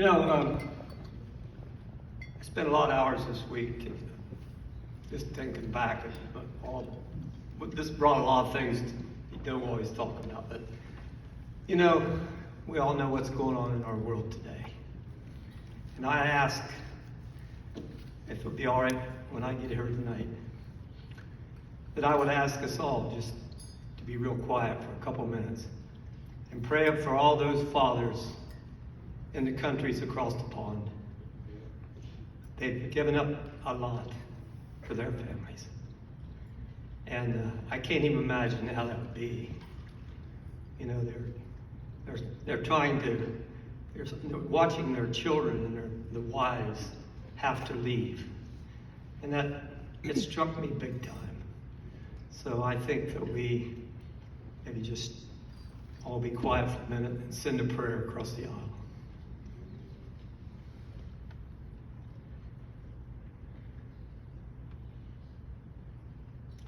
You know, I spent a lot of hours this week just thinking back at all. This brought a lot of things you don't always talk about, but you know, we all know what's going on in our world today. And I ask if it'll be all right when I get here tonight, that I would ask us all just to be real quiet for a couple minutes and pray up for all those fathers in the countries across the pond. They've given up a lot for their families. And I can't even imagine how that would be. You know, they're trying to, they're watching their children and the wives have to leave. And it struck me big time. So I think that we maybe just all be quiet for a minute and send a prayer across the aisle.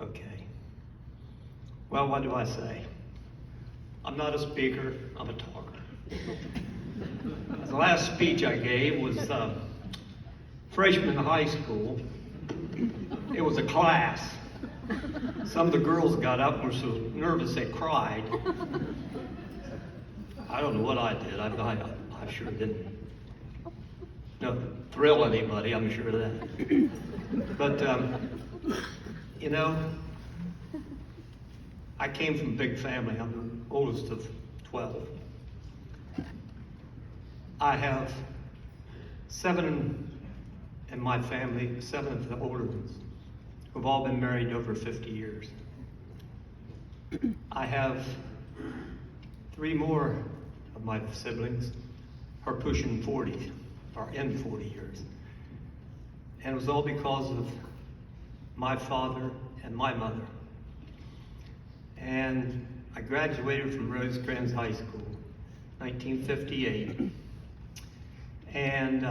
Okay. Well, what do I say? I'm not a speaker, I'm a talker. The last speech I gave was freshman in high school. It was a class. Some of the girls got up and were so nervous they cried. I don't know what I did. I sure didn't thrill anybody, I'm sure of that. But, you know, I came from a big family. I'm the oldest of 12. I have 7 in my family, 7 of the older ones, who've all been married over 50 years. I have 3 more of my siblings are pushing 40, or in 40 years. And it was all because of my father and my mother. And I graduated from Rosecrans High School, 1958, and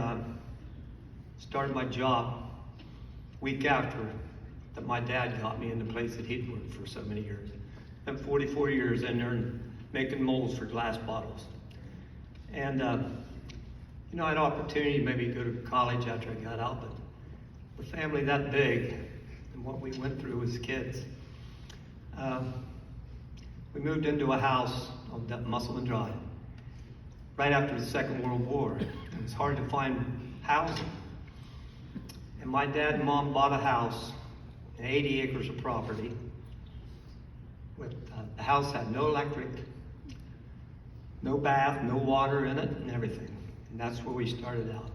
started my job week after that my dad got me in the place that he'd worked for so many years. Spent 44 years in there making molds for glass bottles. And, you know, I had an opportunity to maybe go to college after I got out, but the family that big and what we went through as kids, we moved into a house on Musselman Drive right after the Second World War. It was hard to find housing. And my dad and mom bought a house, 80 acres of property. The house had no electric, no bath, no water in it, and everything. And that's where we started out.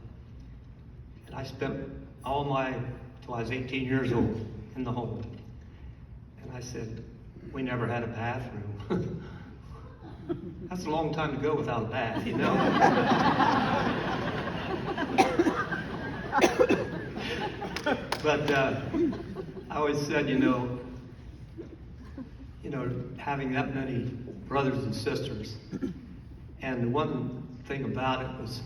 And I spent all till I was 18 years old in the home. And I said, we never had a bathroom. That's a long time to go without a bath, you know? But I always said, you know, having that many brothers and sisters, and the one thing about it was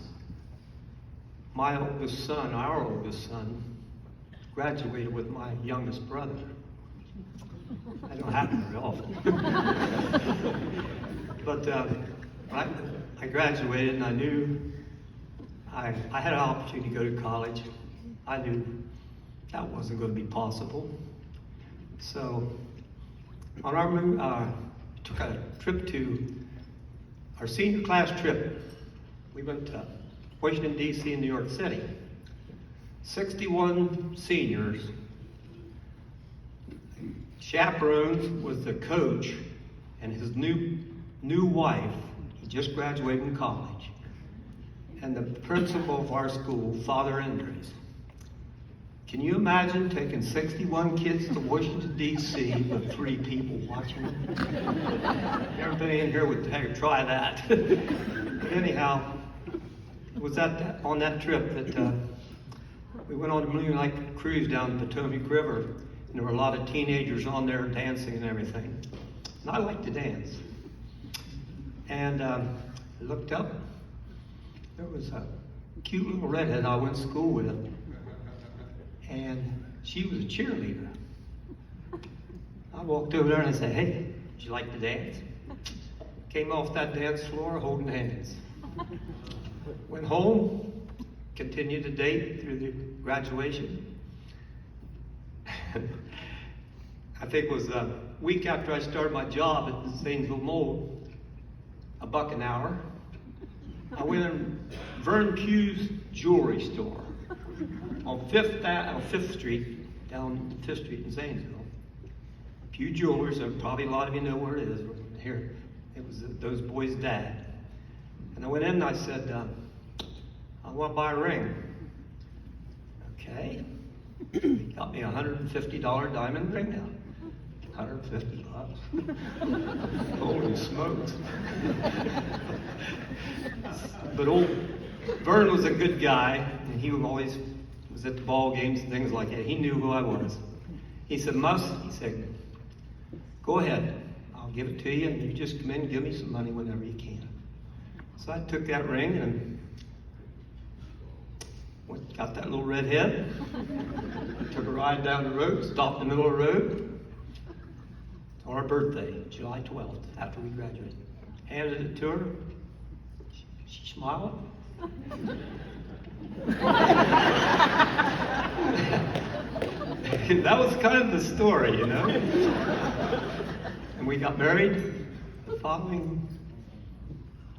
my oldest son, our oldest son, graduated with my youngest brother. That don't happen very often. But I graduated and I knew I had an opportunity to go to college. I knew that wasn't going to be possible. So on our move, took a trip to our senior class trip. We went to Washington, D.C. and New York City. 61 seniors. Chaperones was the coach and his new wife. He just graduated from college. And the principal of our school, Father Andres. Can you imagine taking 61 kids to Washington, D.C. with 3 people watching them? Everybody in here would try that. But anyhow, it was on that trip that we went on a moonlight cruise down the Potomac River, and there were a lot of teenagers on there dancing and everything. And I like to dance. And I looked up, there was a cute little redhead I went to school with, and she was a cheerleader. I walked over there and I said, hey, would you like to dance? Came off that dance floor holding hands. went home, continued to date through the graduation. I think it was a week after I started my job at the Zanesville Mall, $1 an hour. I went in Vern Pugh's jewelry store on 5th Street, down 5th Street in Zanesville. Pugh Jewelers, probably a lot of you know where it is. Here, it was those boys' dad. And I went in and I said, I want to buy a ring. Okay. He got me a $150 diamond ring now. $150. Holy smokes. But old Vern was a good guy, and he always was at the ball games and things like that. He knew who I was. He said, he said, go ahead. I'll give it to you, and you just come in and give me some money whenever you can. So I took that ring and got that little red head, took a ride down the road, stopped in the middle of the road. On our birthday, July 12th, after we graduated. Handed it to her. She smiled. That was kind of the story, you know. And we got married the following,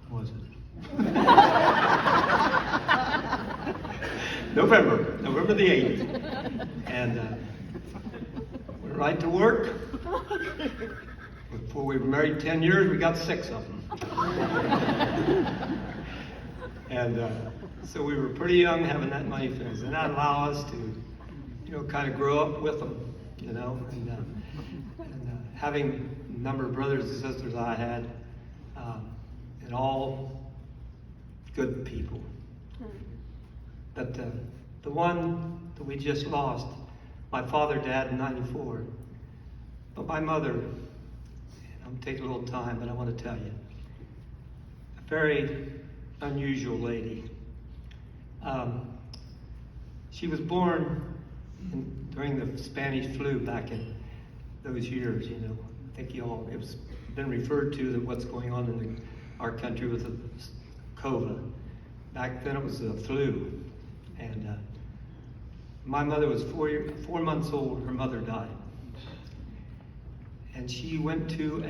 what was it? November the 8th. And went right to work. Before we were married 10 years, we got 6 of them. And so we were pretty young having that many things. And that allowed us to, kind of grow up with them, and having the number of brothers and sisters I had, and all good people. But the one that we just lost, my father died in '94. But my mother, and I'm taking a little time, but I want to tell you, a very unusual lady. She was born during the Spanish flu back in those years, I think it was been referred to that what's going on in our country with the COVID. Back then it was the flu. And my mother was 4 months old, her mother died. And she went to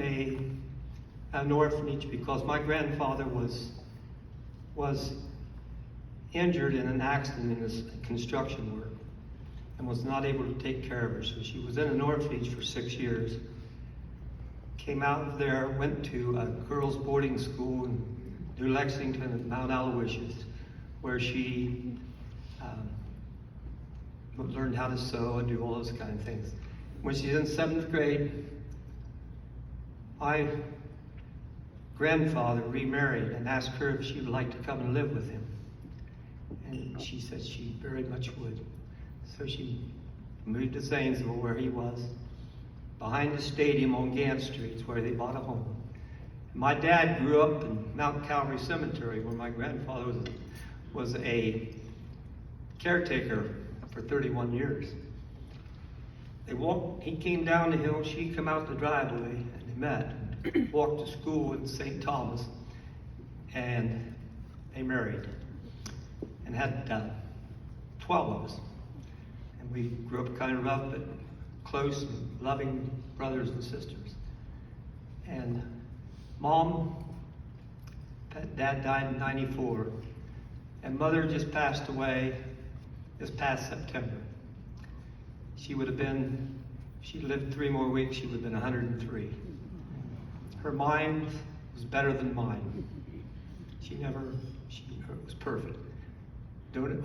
an orphanage because my grandfather was injured in an accident in his construction work and was not able to take care of her. So she was in an orphanage for 6 years. Came out of there, went to a girls' boarding school in New Lexington and Mount Aloysius, where she learned how to sew and do all those kind of things. When she's in 7th grade, my grandfather remarried and asked her if she would like to come and live with him. And she said she very much would. So she moved to Zanesville, where he was, behind the stadium on Gant Street, where they bought a home. My dad grew up in Mount Calvary Cemetery, where my grandfather was a caretaker for 31 years. He came down the hill, she came out the driveway, and they met. Walked to school in St. Thomas, and they married, and had 12 of us. And we grew up kind of rough, but close and loving brothers and sisters. And Dad died in '94, and Mother just passed away this past September. She lived 3 more weeks, she would have been 103. Her mind was better than mine. It was perfect.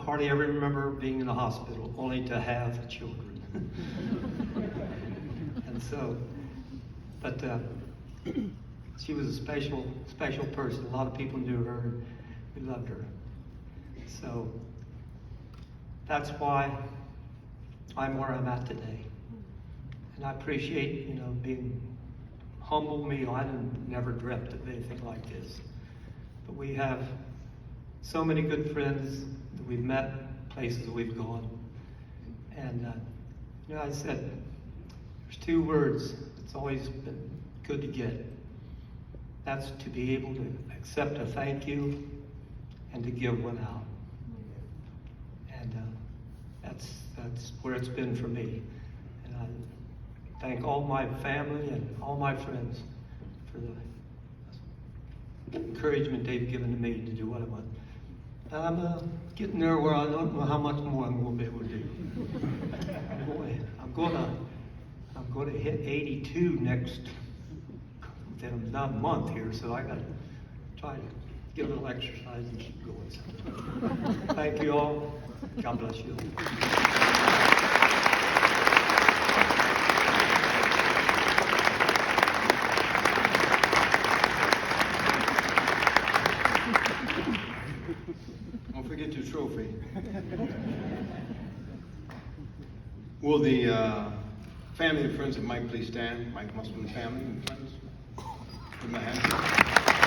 Hardly ever remember being in the hospital, only to have children. And so, but she was a special person. A lot of people knew her, and we loved her. So, that's why I'm where I'm at today. And I appreciate, being humble me. I never dreamt of anything like this. But we have so many good friends that we've met, places that we've gone. And, I said, there's 2 words that's always been good to get. That's to be able to accept a thank you and to give one out. And that's where it's been for me. And I thank all my family and all my friends for the encouragement they've given to me to do what I want. And I'm getting there where I don't know how much more I'm going to be able to do. I'm going to hit 82 next, within about a month here, so I got to try to get a little exercise and keep going. Thank you all. God bless you. Don't forget your trophy. Will the family and friends of Mike please stand? Mike Musselman family and friends. Give them a hand.